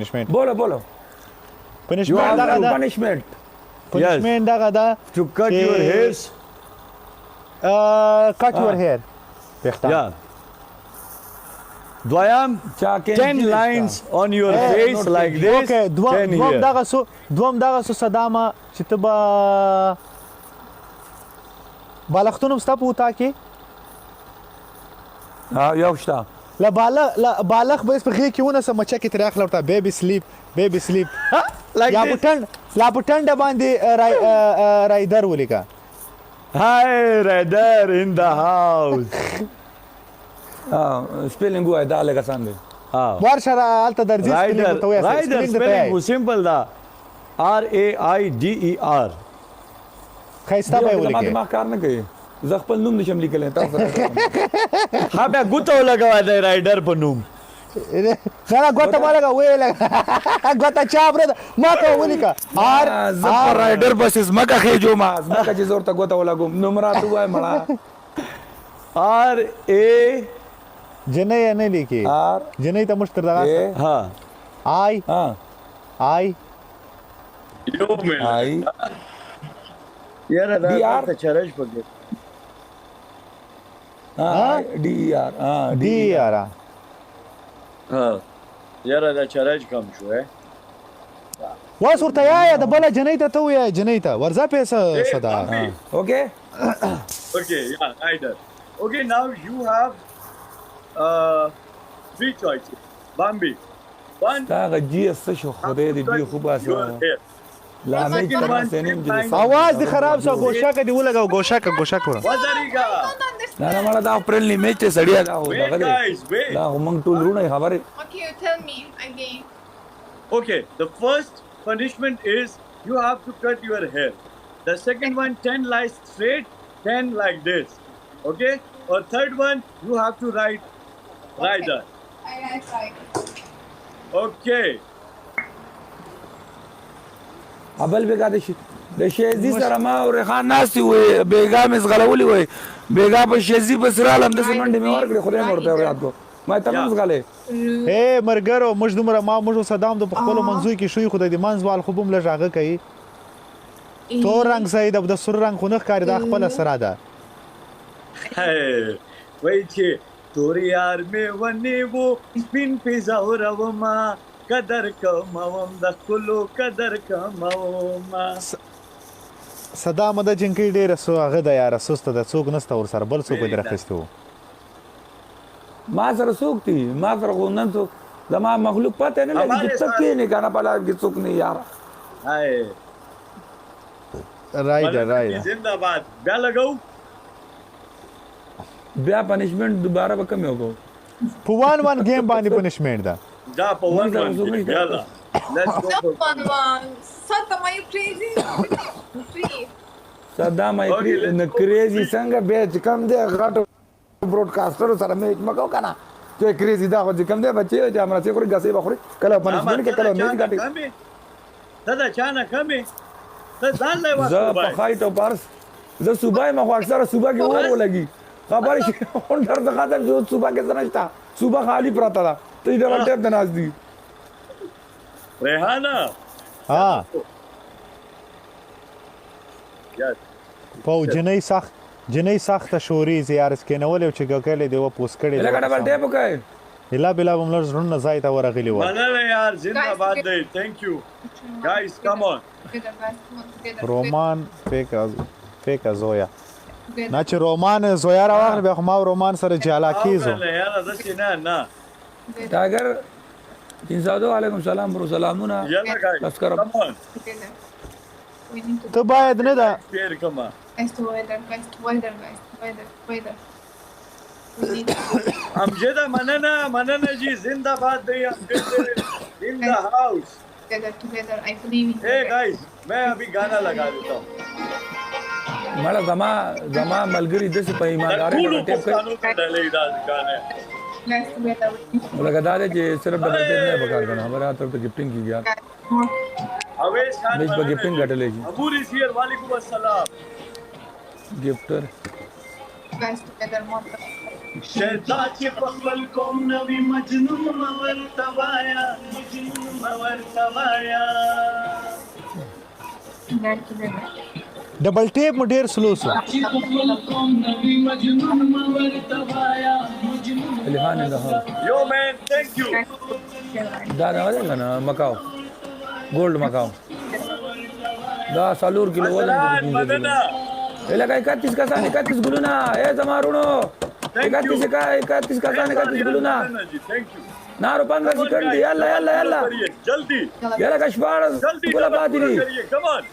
punishment. बोलो Punishment دغه ده. Punishment دغه ده. To cut your hairs. Cut your hair. Yeah. دویم 10 lines on your face like this. Okay, 10 here. دوم دغه سو صدامه چې ته به بالښتونه ستا په وتا کې یو شته لا بالغ به په غېږ کې ونیسه مچه کې ترې اخله ورته بیبي سلیپ یا په ټنډه باندې رایدر ولیکه Hi, Raider in the house. سپیلنګ وای دا لګه سم دی ورشه هلته درځي Raider. Raider spelling simple da. R-A-I-D-E-R. ښایسته به یې ولیکې ما کار نه کوي زه خپل نوم نشم لیکلی تاسو ها بیا ګوته ولګوه د رایډر په نوم نه ګوته ما لګه ویې لګه ګوته چا برده ما ته ولیکه زه په رایډر بس ځمکه خېجو ما ځمکه چې زه ورته ګوته ولګوم نوم راته ووایه مړه R-A جنۍ یې نه لیکي جنۍ ته موږ تر دغه ها آی یاره دا ته چرچ پکې डी यार ها یاره دا چرچ کم شو واس ورته یا د بل جنۍ ته وې جنۍ ته ورځه پیسه صدا اوکې yeah either okay now you have three choices Bambi one دا غجی څه شو خدای دې دی خو باسه لا مې تمام سنیم دې आवाज دې خراب شو ګوشاکه دی ولګاو ګوشاکه وزریګا نه مړه دا فرندلی میچ ته سړیا دا هو دا موږ ټول رونه خبره Okay, tell me again. okay the first punishment is you have to cut your hair the second one 10 lies straight 10 like this okay or third one you have to write rider I tried. okay ابل بیگا د شیزی سره ما او ریحان ناسي وي بیگا مس غلولي وي بیگا په شیزی په سره لم د سمنډ می ورکړي خدای مرته یاد کو ما ته مس غلې اے مرګرو موږ دومره ما موږ صدام د خپل منځوي کې شوی خدای دې منځوال خو بم لږه کوي تور رنگ سید د سر رنگ خو نه ښکاری دا خپل سره ده وای چې تور یار مې ونی وو سپین پیزا ورما قدر کوم د کلو قدر کوم صدا مده جنکی ډیره سو هغه د یار سست د څوک نسته ور سره بل څوک درخستو ما سره څوک دي ما سره غونن څوک زما مخلوق پته نه لګي چې څوک نه کنه پلا کې څوک نه یار هاي رائټ زنده‌باد بیا لګاو بیا پنیشمنت دوباره وکم یو کو په وان گیم باندې پنیشمنت ده دا په وان باندې یالا let's go No one. Saddam, are you crazy? Free. صدام ای نه کریزي څنګه به چې کم دی غټ براډکاسټر سره میچ مکو کنه چې کریزي دا خو کم دی بچي چې امر چې کوي غسي بخوري کله پنیشمنت کې کله میچ غټي دا چانه کمه ته ځان له واسه زه په خایټ او پارس زه صبح ما خو اکثر صبح کې اور ولګي خبر شي اون درته خاطر جو صبح کې زنهشتا صبح خالی پراته دا ته دې ټیپ د ناز دی ریحانه ها یاد په جنۍ سخت شوري زیارس کې نه ولې چې ګکلې دی و پوس کړي لکه ډبل ټیپ وکای الا بلا بملر زړه ځای ته ورغلی و مننه یار زنده‌باد دی thank you guys come on Together, guys. Come on, together. رومان فیک زویا نه چې رومان زویا راوغله به ما رومان سره جالا کیزو یار دا نه ټاګر انزادو علیکم سلام برو سلامونه یالا guys تذکر come on Together. We need to ته باید نه دا پیر کما guys together, guys together, guys together. We need to. امجد مننه جی زنده‌باد دی in the house Together. I believe in you. hey guys मैं अभी गाना लगा देता हूँ مړه زما ملګری د څه په ایمانداري ټیپ کوي قانون کا ډلې دا गाने Guys together. We need to. لکه دا دی چې صرف د بټې نه پکار کنه خبره ته ته گیفټینګ کیږي یار Guys, more. Avesh खान بیچ په گیفټینګ غټلې شي अबू रिसियर वालेकुम अस्सलाम gifter Guys together. More. شیدا چې په خپل قوم نوی مجنون ورته وایا مجنون ورته وایا ډبل ټیپ مو ډیر سلو سو الهان ده یو مین تhank you دا ده کنه مکاو ګولډ مکاو دا سالور کیلو وزن دي مدنه لکه 31 کسان 31 ګلونه اے زمارونو 31 کسان 31 ګلونه نارو 15 سکند دی یلا یلا یلا جلدی یلا کشبار ګل پاتې دي come on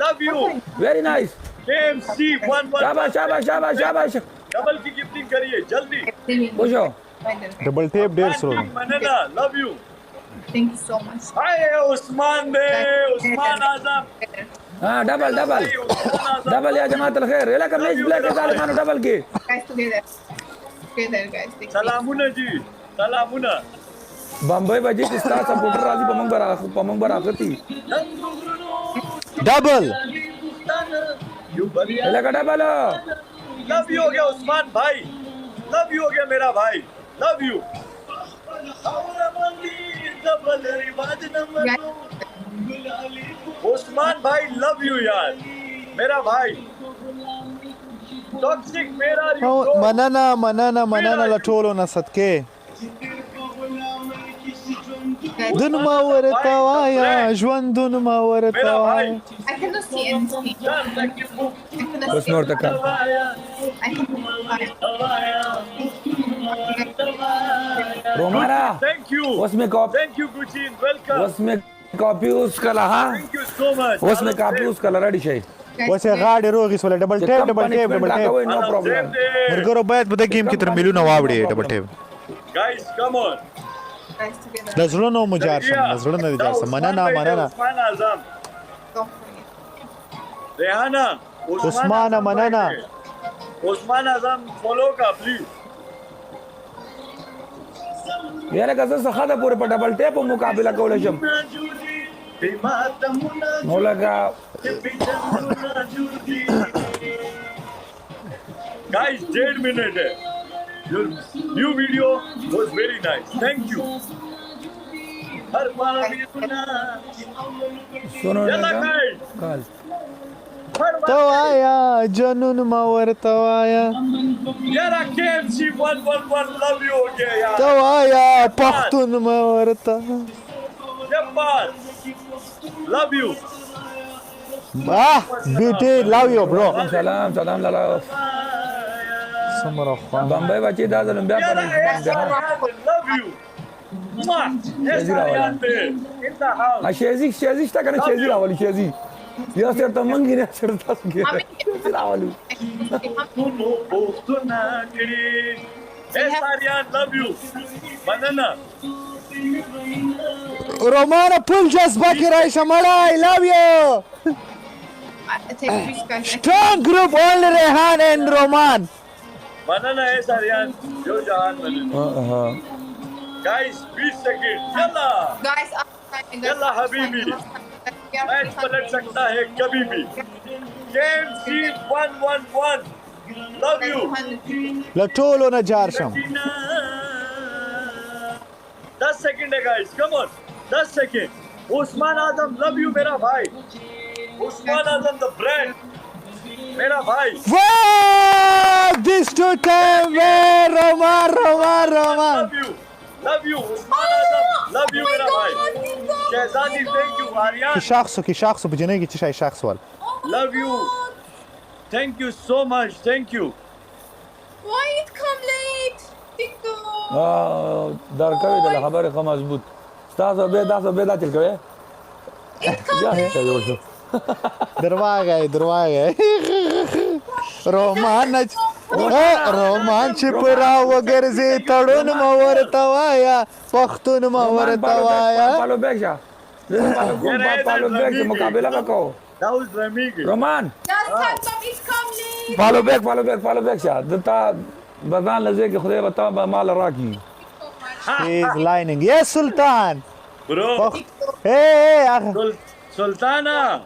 love you very nice KMC 11 शाबाश शाबाश शाबाश शाबाश डबल की गिफ्टिंग करिए जल्दी खुशो ډبل ټیپ ډیر سلو मनना love you Thank you so much. हाय उस्मान दे उस्मान आजम हाँ डबल डबल डबल या जमात الخير يلا كميش بلاك ظالمانو डबल की Guys, together. Together, guys. Thank you. सलामुना जी सलामुना बम्बई बजे किस्ता सपोर्टर राजी पमंग बरा करती डबल यू बढ़िया يلا डबल लव यू हो गया उस्मान भाई लव यू हो गया मेरा भाई लव यू उस्मान भाई लव यू यार मेरा भाई टॉक्सिक मेरा مننه مننه مننه له ټولو نه صدقې دن ما ورته وایا ژوندون ما ورته وایا I cannot see anything. I cannot बस see. नोर तक I cannot. रोमारा थैंक यू उसमें कॉप थैंक यू गुचिन वेलकम उसमें कॉपी उसका लहा थैंक यू सो मच उसमें कॉपी उसका लड़ी शे وسه غاړې روغې سول ډبل ټیپ ډبل ټیپ ډبل ټیپ نو پرابلم مرګرو باید په دې گیم کې تر میلیونه واوړي ډبل ټیپ guys come on Guys, together. د زړونو مجار شم د زړونو د جار سم مننه مننه उस्मान आजम Don't forget. रेहाना उस्मान मनना उस्मान आजम फॉलो का प्लीज यार कसं सखादा पुरे पर डबल टेप मुकाबला कौल शम मोलगा गाइस 1.5 मिनट है your new video was very nice thank you हर बार सुनो यला गाइस काल हर बार तवाया जनून ما ورته وایا यार KMC 111 love you हो गया यार तवाया پښتون ما ورته जब्बार love you بیوټي لو یو برو سلام سلام لالا سمره خو बम्बई बच्चे दा जलम बया यार पर love you yes I am there in the house शेजी ता कने शेजी रावली शेजी या सर त मंगी ने सर त शेजी रावली सुना करी yes I love you banana رومانه فل جذبه کې راشه مړه I love you Take this, guys. strong group only Rehan and Roman banana yes I जो जहान banana हां guys 20 seconds yalla Guys, I'm trying. यल्ला हबीबी मैच पलट सकता है कभी भी KMC 111 love you له ټولو نه جار شم 10 सेकंड है गाइस कम ऑन 10 सेकंड उस्मान आजम लव यू मेरा भाई उस्मान आजम द ब्रांड मेरा भाई wow this two time Roman love you Usman Azam love you मेरा भाई शहजादी thank you Aryan کې شخص په جنې کې چې شای شخص ول love you thank you so much thank you Why it come late? TikTok. دار کوي د خبره خو مضبوط تاسو به دا چل کوي یا ہے چلو شو درواغه رومان چې پرا وګرځي تړون ما ورته وایا پښتون ما ورته وایا پالو بیگ شا پالو بیگ سے مقابلہ وکاو that was Ramig رومان Last time it come late. پالو بیگ شا دتا بزان لزه کې خدای وتا مال راکی he is lining yes sultan bro hey Sultana